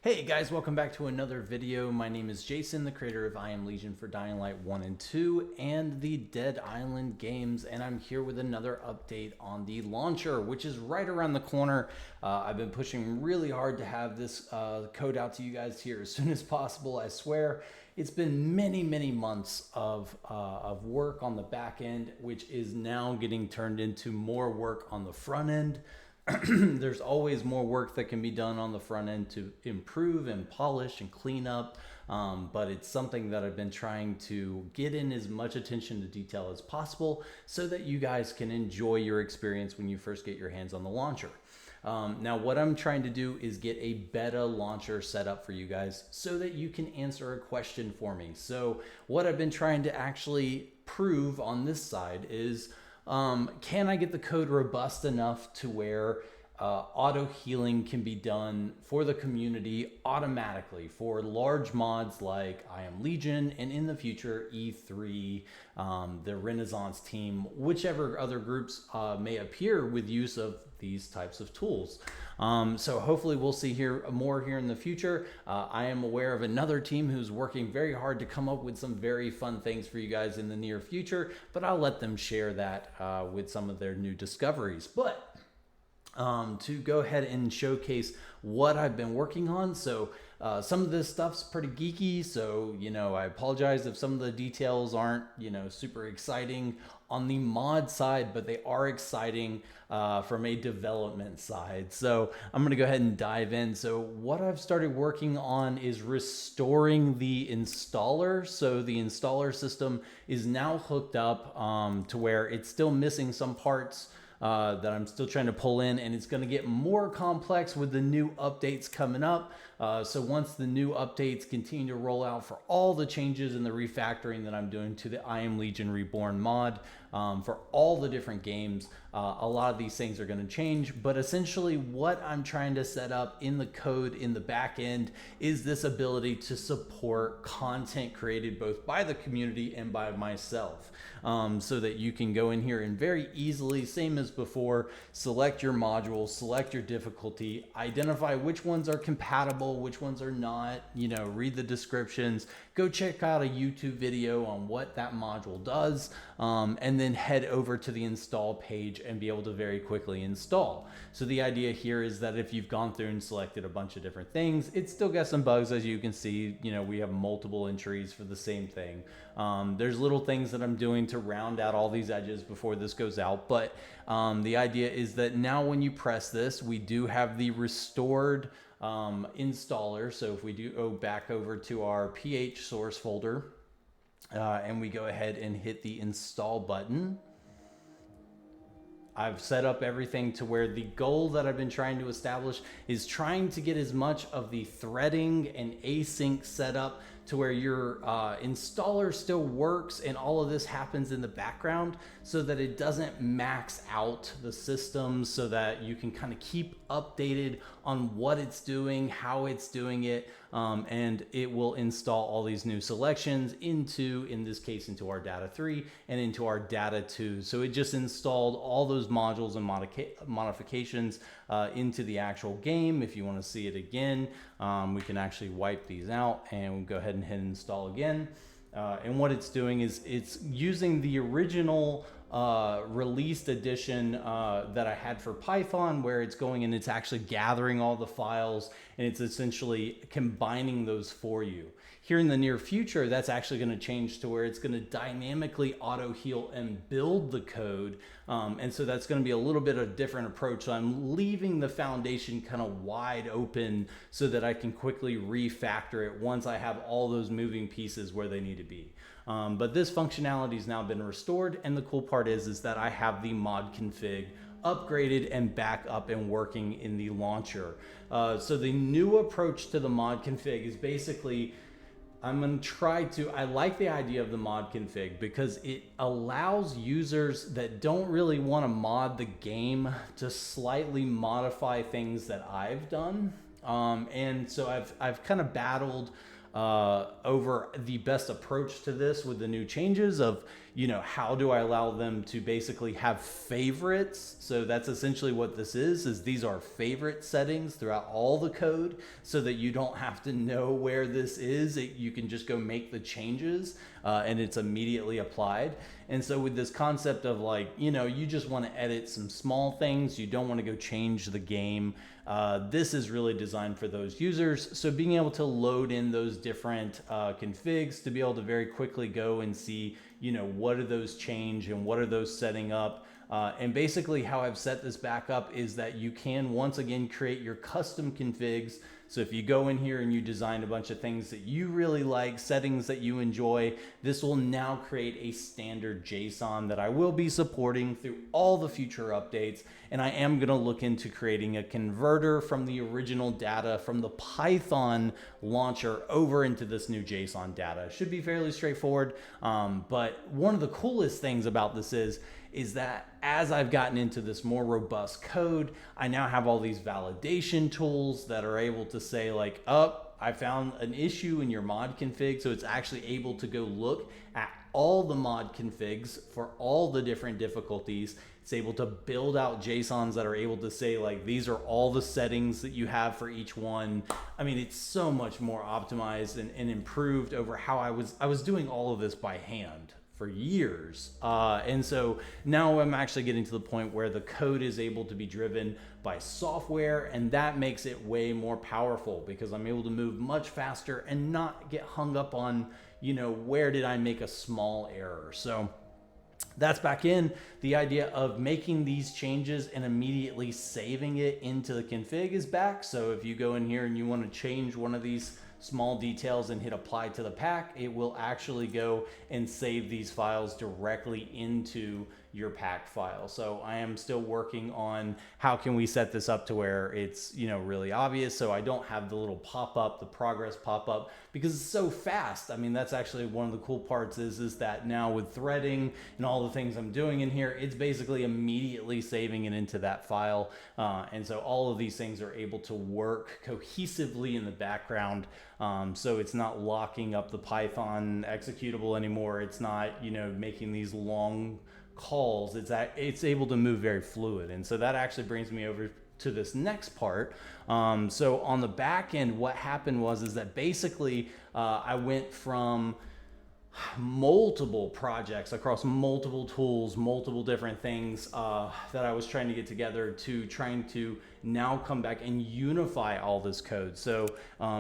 Hey guys, welcome back to another video. My name is Jason, the creator of I Am Legion for Dying Light 1 and 2 and the Dead Island games, and I'm here with another update on the launcher, which is right around the corner. I've been pushing really hard to have this code out to you guys here as soon as possible. I swear it's been many months of work on the back end, which is now getting turned into more work on the front end. There's always more work that can be done on the front end to improve and polish and clean up, but it's something that I've been trying to get in as much attention to detail as possible so that you guys can enjoy your experience when you first get your hands on the launcher. Now what I'm trying to do is get a beta launcher set up for you guys so that you can answer a question for me. So what I've been trying to actually prove on this side is, can I get the code robust enough to where auto healing can be done for the community automatically for large mods like I Am Legion, and in the future E3, the Renaissance team, whichever other groups may appear with use of these types of tools. So hopefully we'll see more here in the future. I am aware of another team who's working very hard to come up with some very fun things for you guys in the near future, but I'll let them share that with some of their new discoveries. But to go ahead and showcase what I've been working on. So some of this stuff's pretty geeky, so I apologize if some of the details aren't super exciting on the mod side, but they are exciting from a development side. So I'm gonna go ahead and dive in. So what I've started working on is restoring the installer. So the installer system is now hooked up to where it's still missing some parts that I'm still trying to pull in, and it's going to get more complex with the new updates coming up. So once the new updates continue to roll out for all the changes and the refactoring that I'm doing to the I Am Legion Reborn mod for all the different games, a lot of these things are going to change. But essentially what I'm trying to set up in the code in the back end is this ability to support content created both by the community and by myself, so that you can go in here and very easily, same as before, select your modules, select your difficulty, identify which ones are compatible, which ones are not, read the descriptions, go check out a YouTube video on what that module does, and then head over to the install page and be able to very quickly install. So the idea here is that if you've gone through and selected a bunch of different things, it's still got some bugs. As you can see, we have multiple entries for the same thing. There's little things that I'm doing to round out all these edges before this goes out, but the idea is that now when you press this, we do have the restored installer. So if we do go back over to our PH source folder and we go ahead and hit the install button, I've set up everything to where the goal that I've been trying to establish is trying to get as much of the threading and async set up to where your installer still works and all of this happens in the background, so that it doesn't max out the system, so that you can kind of keep updated on what it's doing, how it's doing it, and it will install all these new selections into, in this case, into our data 3 and into our data 2. So it just installed all those modules and modifications into the actual game. If you want to see it again, we can actually wipe these out and we'll go ahead and hit install again. And what it's doing is it's using the original released edition that I had for Python, where it's going and it's actually gathering all the files and it's essentially combining those for you. Here in the near future, that's actually going to change to where it's going to dynamically auto heal and build the code. And so that's going to be a little bit of a different approach. So I'm leaving the foundation kind of wide open so that I can quickly refactor it once I have all those moving pieces where they need to be. But this functionality has now been restored, and the cool part is that I have the mod config upgraded and back up and working in the launcher. So the new approach to the mod config is basically, I'm going to try to, I like the idea of the mod config because it allows users that don't really want to mod the game to slightly modify things that I've done. And so I've kind of battled over the best approach to this with the new changes of, how do I allow them to basically have favorites? So that's essentially what this is these are favorite settings throughout all the code so that you don't have to know where this is. You can just go make the changes and it's immediately applied. And so with this concept of you just want to edit some small things, you don't want to go change the game. This is really designed for those users. So being able to load in those different configs to be able to very quickly go and see, what do those change and what are those setting up. And basically how I've set this back up is that you can once again create your custom configs. So if you go in here and you design a bunch of things that you really like, settings that you enjoy, this will now create a standard JSON that I will be supporting through all the future updates. And I am going to look into creating a converter from the original data from the Python launcher over into this new JSON data. It should be fairly straightforward. But one of the coolest things about this is that as I've gotten into this more robust code, I now have all these validation tools that are able to say I found an issue in your mod config. So it's actually able to go look at all the mod configs for all the different difficulties. It's able to build out JSONs that are able to say these are all the settings that you have for each one. I mean, it's so much more optimized and improved over how I was doing all of this by hand for years. And so now I'm actually getting to the point where the code is able to be driven by software, and that makes it way more powerful because I'm able to move much faster and not get hung up on, where did I make a small error? So that's back in. The idea of making these changes and immediately saving it into the config is back. So if you go in here and you want to change one of these small details and hit apply to the pack, it will actually go and save these files directly into your pack file. So I am still working on how can we set this up to where it's, really obvious. So I don't have the little pop-up, the progress pop-up, because it's so fast. I mean, that's actually one of the cool parts is that now with threading and all the things I'm doing in here, it's basically immediately saving it into that file. And so all of these things are able to work cohesively in the background. So it's not locking up the Python executable anymore. It's not, making these long calls. It's able to move very fluid. And so that actually brings me over to this next part. So on the back end, what happened is that basically I went from multiple projects across multiple tools, multiple different things that I was trying to get together to trying to now come back and unify all this code. So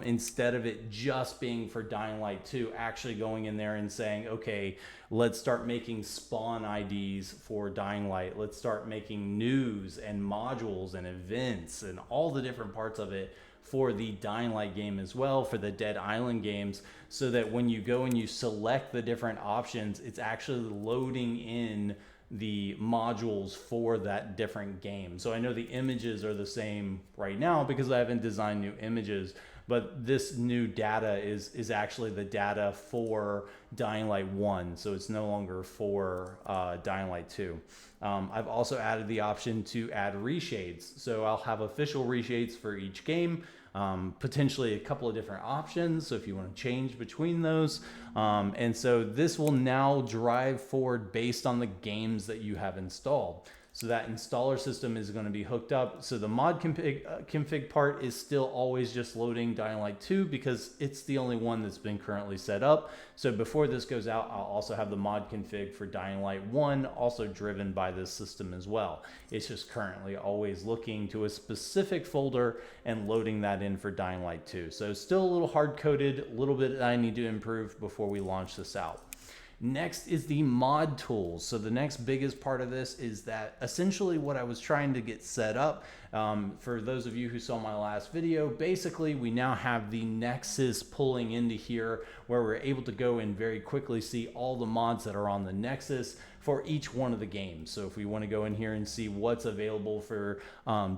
instead of it just being for Dying Light 2, actually going in there and saying, okay, let's start making spawn IDs for Dying Light. Let's start making news and modules and events and all the different parts of it for the Dying Light game as well, for the Dead Island games, so that when you go and you select the different options, it's actually loading in the modules for that different game. So I know the images are the same right now because I haven't designed new images, but this new data is actually the data for Dying Light 1, so it's no longer for Dying Light 2. I've also added the option to add reshades, so I'll have official reshades for each game, potentially a couple of different options, so if you want to change between those. And so this will now drive forward based on the games that you have installed. So that installer system is going to be hooked up. So the mod config part is still always just loading Dying Light 2 because it's the only one that's been currently set up. So before this goes out, I'll also have the mod config for Dying Light 1 also driven by this system as well. It's just currently always looking to a specific folder and loading that in for Dying Light 2. So still a little hard-coded, a little bit that I need to improve before we launch this out. Next is the mod tools. So the next biggest part of this is that essentially what I was trying to get set up, for those of you who saw my last video, basically we now have the Nexus pulling into here where we're able to go and very quickly see all the mods that are on the Nexus for each one of the games. So if we want to go in here and see what's available for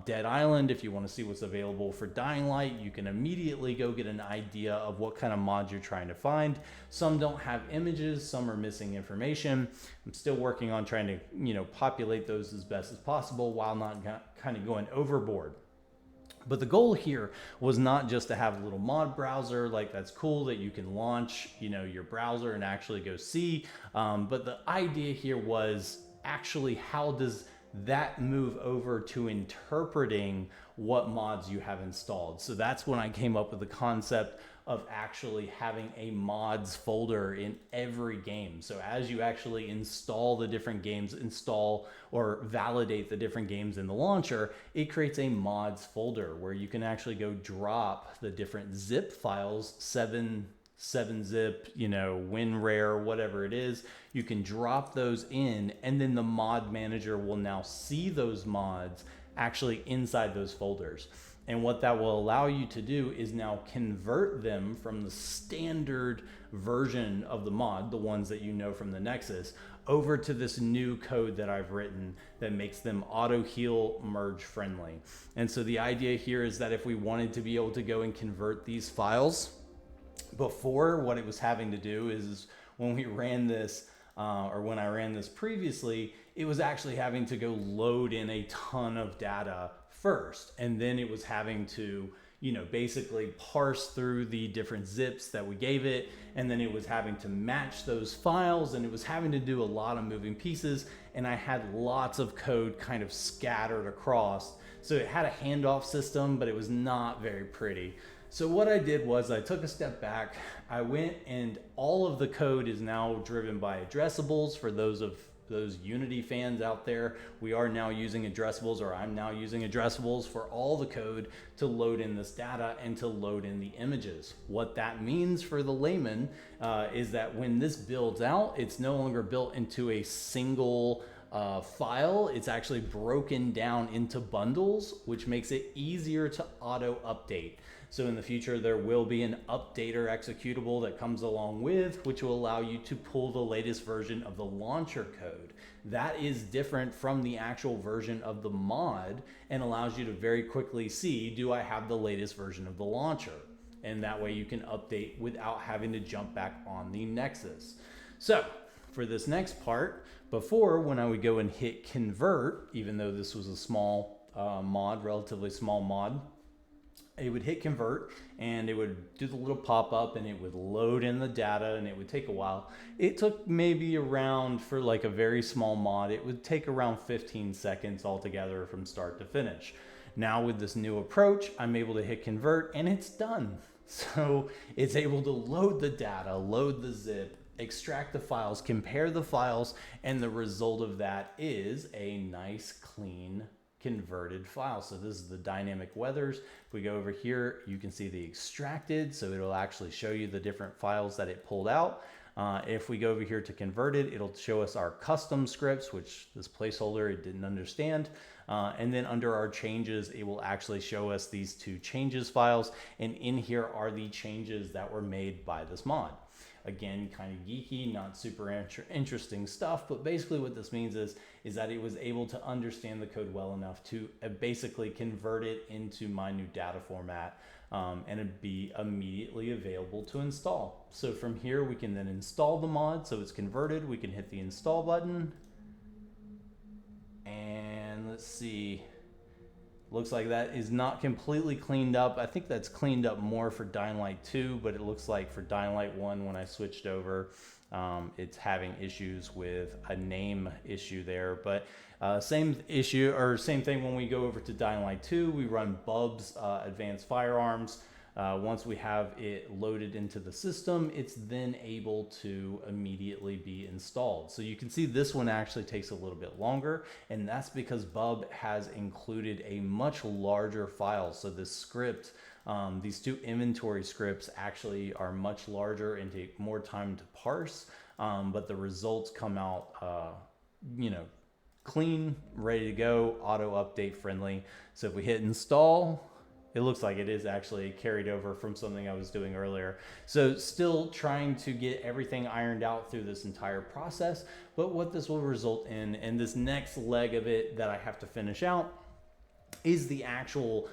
Dead Island, if you want to see what's available for Dying Light, you can immediately go get an idea of what kind of mods you're trying to find. Some don't have images, some are missing information. I'm still working on trying to, populate those as best as possible while not kind of going overboard. But the goal here was not just to have a little mod browser, like that's cool that you can launch, your browser and actually go see. But the idea here was actually how does that move over to interpreting what mods you have installed. So that's when I came up with the concept of actually having a mods folder in every game. So as you actually install the different games, install or validate the different games in the launcher, it creates a mods folder where you can actually go drop the different zip files, 7-zip, WinRare, whatever it is. You can drop those in, and then the mod manager will now see those mods actually inside those folders. And what that will allow you to do is now convert them from the standard version of the mod, the ones that you know from the Nexus, over to this new code that I've written that makes them auto heal merge friendly. And so the idea here is that if we wanted to be able to go and convert these files, before, what it was having to do is when we ran this, or when I ran this previously, it was actually having to go load in a ton of data first, and then it was having to basically parse through the different zips that we gave it, and then it was having to match those files, and it was having to do a lot of moving pieces, and I had lots of code kind of scattered across. So it had a handoff system, but it was not very pretty. So what I did was I took a step back. I went, and all of the code is now driven by addressables. For those Unity fans out there, we are now using addressables, or I'm now using addressables for all the code to load in this data and to load in the images. What that means for the layman is that when this builds out, it's no longer built into a single file. It's actually broken down into bundles, which makes it easier to auto update. So in the future, there will be an updater executable that comes along with, which will allow you to pull the latest version of the launcher code. That is different from the actual version of the mod and allows you to very quickly see, do I have the latest version of the launcher? And that way you can update without having to jump back on the Nexus. So for this next part, before, when I would go and hit convert, even though this was a small mod, relatively small mod, it would hit convert and it would do the little pop-up and it would load in the data, and it would take a while. It took maybe around, for like a very small mod, it would take around 15 seconds altogether from start to finish. Now with this new approach, I'm able to hit convert and it's done. So it's able to load the data, load the zip, extract the files, compare the files, and the result of that is a nice clean converted file. So this is the dynamic weathers. If we go over here, you can see the extracted, so it'll actually show you the different files that it pulled out. If we go over here to converted, it'll show us our custom scripts, which this placeholder it didn't understand. And then under our changes, it will actually show us these two changes files. And in here are the changes that were made by this mod. Again, kind of geeky, not super interesting stuff, but basically what this means is that it was able to understand the code well enough to basically convert it into my new data format, and it'd be immediately available to install. So from here, we can then install the mod. So it's converted. We can hit the install button, and let's see. Looks like that is not completely cleaned up. I think that's cleaned up more for Dying Light 2, but it looks like for Dying Light 1, when I switched over, it's having issues with a name issue there. But same issue, or same thing when we go over to Dying Light 2, we run Bub's Advanced Firearms. Once we have it loaded into the system, it's then able to immediately be installed. So you can see this one actually takes a little bit longer, and that's because Bub has included a much larger file. So this script, these two inventory scripts actually are much larger and take more time to parse, but the results come out, clean, ready to go, auto update friendly. So if we hit install, it looks like it is actually carried over from something I was doing earlier. So still trying to get everything ironed out through this entire process. But what this will result in this next leg of it that I have to finish out, is the actual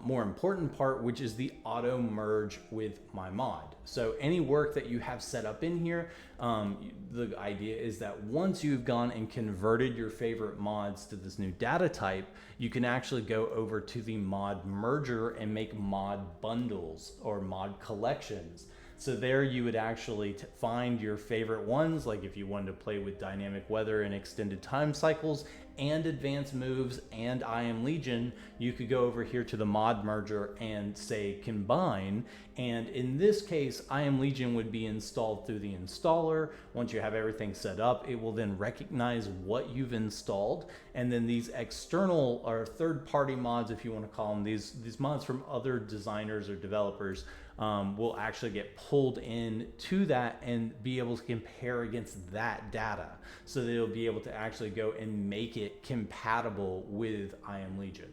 more important part, which is the auto merge with my mod. So any work that you have set up in here, the idea is that once you've gone and converted your favorite mods to this new data type, you can actually go over to the mod merger and make mod bundles or mod collections. So there you would actually find your favorite ones, like if you wanted to play with dynamic weather and extended time cycles and advanced moves and I Am Legion, you could go over here to the mod merger and say combine. And in this case, I Am Legion would be installed through the installer. Once you have everything set up, it will then recognize what you've installed. And then these external or third-party mods, if you want to call them, these mods from other designers or developers, will actually get pulled in to that and be able to compare against that data. So they'll be able to actually go and make it compatible with I Am Legion.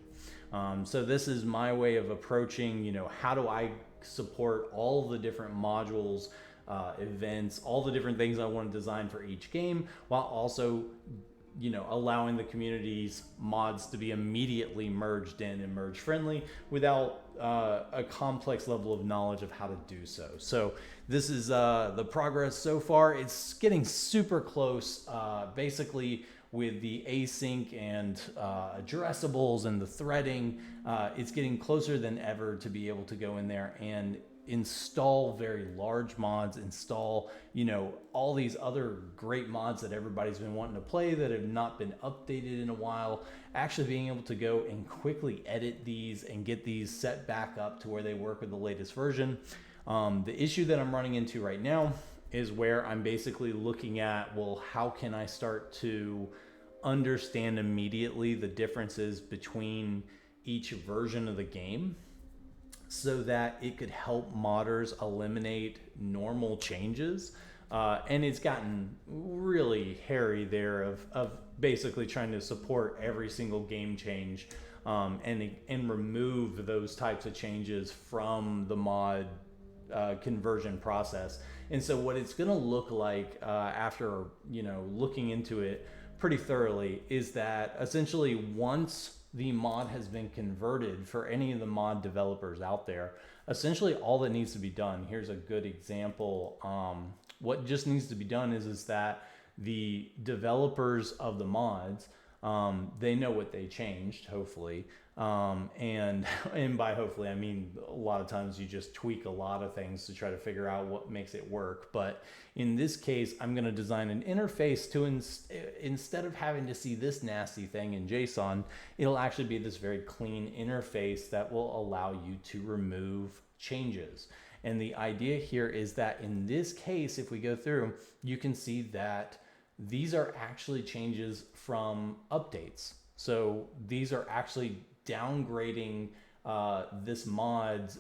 So this is my way of approaching, how do I support all the different modules, events, all the different things I want to design for each game, while also allowing the community's mods to be immediately merged in and merge friendly without a complex level of knowledge of how to do so. So this is the progress so far. It's getting super close, basically with the async and addressables and the threading. It's getting closer than ever to be able to go in there and install very large mods, install all these other great mods that everybody's been wanting to play that have not been updated in a while, actually being able to go and quickly edit these and get these set back up to where they work with the latest version. The issue that I'm running into right now is where I'm basically looking at, well, how can I start to understand immediately the differences between each version of the game, so that it could help modders eliminate normal changes. And it's gotten really hairy there of basically trying to support every single game change and remove those types of changes from the mod conversion process. And so what it's going to look like after looking into it pretty thoroughly is that essentially once the mod has been converted, for any of the mod developers out there, essentially all that needs to be done, here's a good example. What just needs to be done is that the developers of the mods, they know what they changed, hopefully. And by hopefully, I mean, a lot of times you just tweak a lot of things to try to figure out what makes it work. But in this case, I'm going to design an interface to, instead of having to see this nasty thing in JSON, it'll actually be this very clean interface that will allow you to remove changes. And the idea here is that in this case, if we go through, you can see that these are actually changes from updates. So these are actually downgrading this mod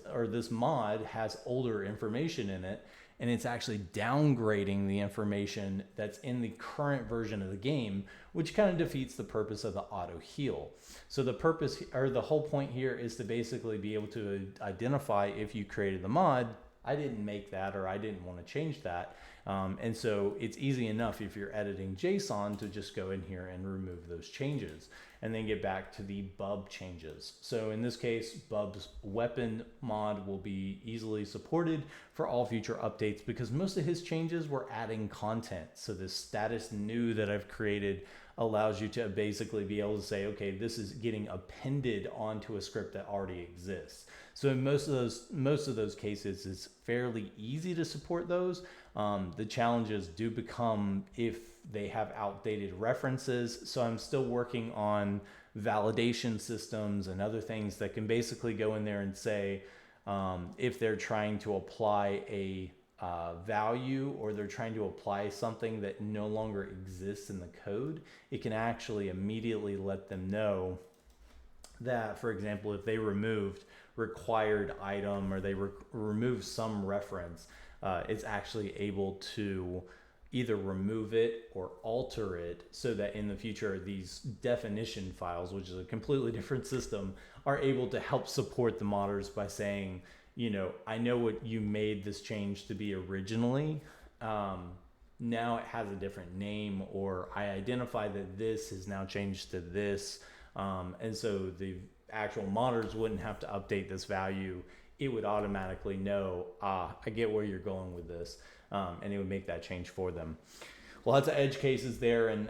has older information in it, and it's actually downgrading the information that's in the current version of the game, which kind of defeats the purpose of the auto heal. So the purpose, or the whole point here, is to basically be able to identify if you created the mod, I didn't make that, or I didn't want to change that. And so it's easy enough if you're editing JSON to just go in here and remove those changes and then get back to the bub changes. So in this case, Bub's weapon mod will be easily supported for all future updates because most of his changes were adding content. So this status new that I've created allows you to basically be able to say, okay, this is getting appended onto a script that already exists. So in most of those cases, it's fairly easy to support those. The challenges do become if they have outdated references. So I'm still working on validation systems and other things that can basically go in there and say, if they're trying to apply a value, or they're trying to apply something that no longer exists in the code, it can actually immediately let them know that, for example, if they removed required item, or they remove some reference, it's actually able to either remove it or alter it so that in the future these definition files, which is a completely different system, are able to help support the modders by saying, I know what you made this change to be originally. Now it has a different name, or I identify that this has now changed to this. And so actual modders wouldn't have to update this value. It would automatically know, I get where you're going with this, and it would make that change for them. Lots of edge cases there, and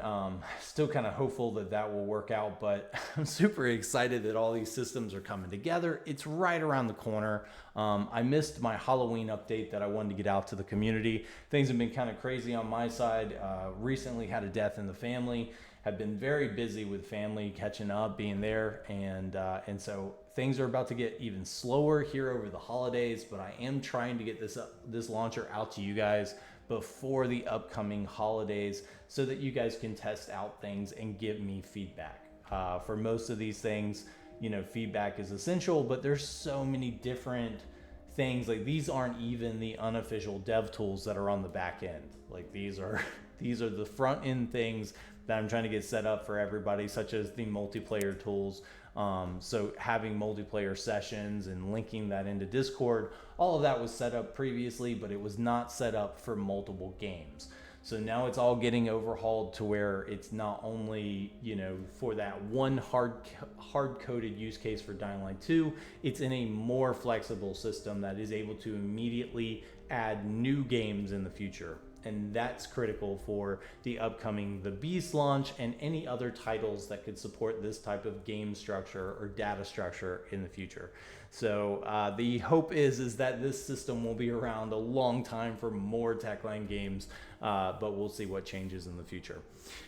still kind of hopeful that that will work out, but I'm super excited that all these systems are coming together. It's right around the corner. I missed my Halloween update that I wanted to get out to the community. Things have been kind of crazy on my side. Recently had a death in the family, have been very busy with family, catching up, being there, and so things are about to get even slower here over the holidays, but I am trying to get this launcher out to you guys before the upcoming holidays so that you guys can test out things and give me feedback. For most of these things, feedback is essential, but there's so many different things. Like, these aren't even the unofficial dev tools that are on the back end. Like, these are the front end things that I'm trying to get set up for everybody, such as the multiplayer tools. So having multiplayer sessions and linking that into Discord, all of that was set up previously, but it was not set up for multiple games. So now it's all getting overhauled to where it's not only, for that one hard-coded use case for Dying Light 2, it's in a more flexible system that is able to immediately add new games in the future. And that's critical for the upcoming The Beast launch and any other titles that could support this type of game structure or data structure in the future. So the hope is that this system will be around a long time for more Techland games, but we'll see what changes in the future.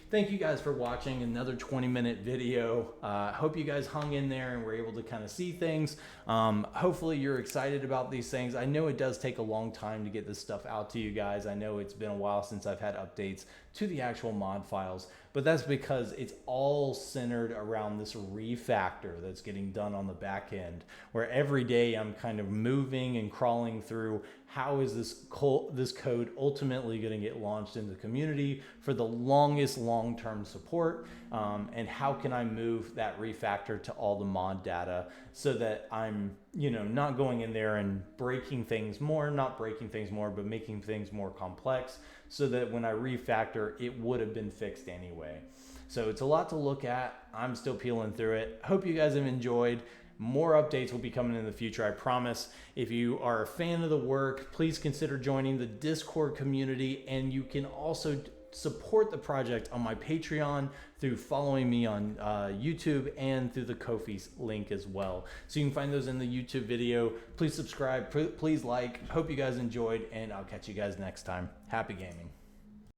Thank you guys for watching another 20-minute video. Hope you guys hung in there and were able to kind of see things. Hopefully you're excited about these things. I know it does take a long time to get this stuff out to you guys. I know it's been a while since I've had updates to the actual mod files, but that's because it's all centered around this refactor that's getting done on the back end, where every day I'm kind of moving and crawling through how is this code ultimately going to get launched in the community for the longest long-term support, and how can I move that refactor to all the mod data so that I'm not going in there and breaking things more, but making things more complex, so that when I refactor, it would have been fixed anyway. So it's a lot to look at. I'm still peeling through it. Hope you guys have enjoyed. More updates will be coming in the future, I promise. If you are a fan of the work, please consider joining the Discord community, and you can also support the project on my Patreon through following me on YouTube and through the Ko-fi link as well. So you can find those in the YouTube video. Please subscribe, please like. Hope you guys enjoyed, and I'll catch you guys next time. Happy gaming.